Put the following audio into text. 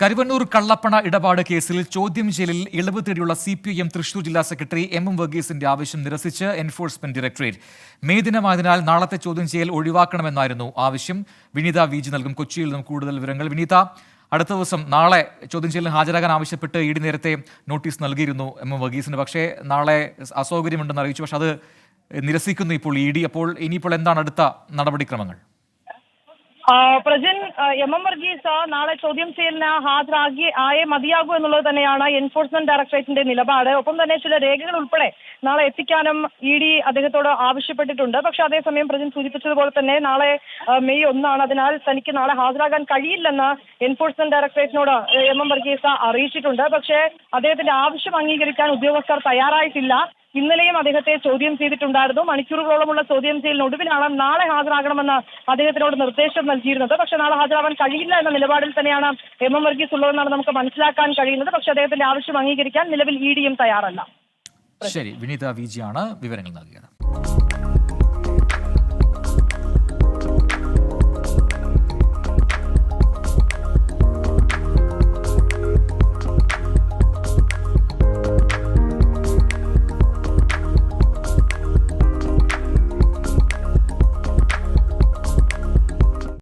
കരുവന്നൂർ കള്ളപ്പണ ഇടപാട് കേസിൽ ചോദ്യം ചെയ്യലിൽ ഇളവ് തേടിയുള്ള CPIM തൃശൂർ ജില്ലാ സെക്രട്ടറി MM വർഗീസിന്റെ ആവശ്യം നിരസിച്ച് എൻഫോഴ്സ്മെന്റ് ഡയറക്ടറേറ്റ്. മെയ് ദിനമായതിനാൽ നാളത്തെ ചോദ്യം ചെയ്യൽ ഒഴിവാക്കണമെന്നായിരുന്നു ആവശ്യം. വിനീത VG നൽകും കൊച്ചിയിൽ നിന്നും കൂടുതൽ വിവരങ്ങൾ. വിനീത, അടുത്ത ദിവസം നാളെ ചോദ്യം ചെയ്യലിന് ഹാജരാകാൻ ആവശ്യപ്പെട്ട് ED നേരത്തെ നോട്ടീസ് നൽകിയിരുന്നു MM വർഗീസിന്. പക്ഷേ നാളെ അസൗകര്യമുണ്ടെന്ന് അറിയിച്ചു. പക്ഷെ അത് നിരസിക്കുന്നു ഇപ്പോൾ ED. അപ്പോൾ ഇനിയിപ്പോൾ എന്താണ് അടുത്ത നടപടിക്രമങ്ങൾ? പ്രജിൻ, MM വർഗീസ് നാളെ ചോദ്യം ചെയ്യലിന് ആയേ മതിയാകൂ എന്നുള്ളത് തന്നെയാണ് എൻഫോഴ്സ്മെന്റ് ഡയറക്ടറേറ്റിന്റെ നിലപാട്. ഒപ്പം തന്നെ ചില രേഖകൾ ഉൾപ്പെടെ നാളെ എത്തിക്കാനും ED അദ്ദേഹത്തോട് ആവശ്യപ്പെട്ടിട്ടുണ്ട്. പക്ഷെ അതേസമയം പ്രജിൻ സൂചിപ്പിച്ചതുപോലെ തന്നെ നാളെ മെയ് 1 അതിനാൽ തനിക്ക് നാളെ ഹാജരാകാൻ കഴിയില്ലെന്ന് എൻഫോഴ്സ്മെന്റ് ഡയറക്ടറേറ്റിനോട് MM വർഗീസ് അറിയിച്ചിട്ടുണ്ട്. പക്ഷേ അദ്ദേഹത്തിന്റെ ആവശ്യം അംഗീകരിക്കാൻ ഉദ്യോഗസ്ഥർ തയ്യാറായിട്ടില്ല. ഇന്നലെയും അദ്ദേഹത്തെ ചോദ്യം ചെയ്തിട്ടുണ്ടായിരുന്നു. മണിക്കൂറുകളോളമുള്ള ചോദ്യം ചെയ്യലിനൊടുവിലാണ് നാളെ ഹാജരാകണമെന്ന് അദ്ദേഹത്തിനോട് നിർദ്ദേശം നൽകിയിരുന്നത്. പക്ഷെ നാളെ ഹാജരാവാൻ കഴിയില്ല എന്ന നിലപാടിൽ തന്നെയാണ് MM വർഗീസ് ഉള്ളതെന്നാണ് നമുക്ക് മനസ്സിലാക്കാൻ കഴിയുന്നത്. പക്ഷെ അദ്ദേഹത്തിന്റെ ആവശ്യം അംഗീകരിക്കാൻ നിലവിൽ EDയും തയ്യാറല്ല. ശരി, വിനീത VG ആണ് വിവരങ്ങൾ നൽകിയത്.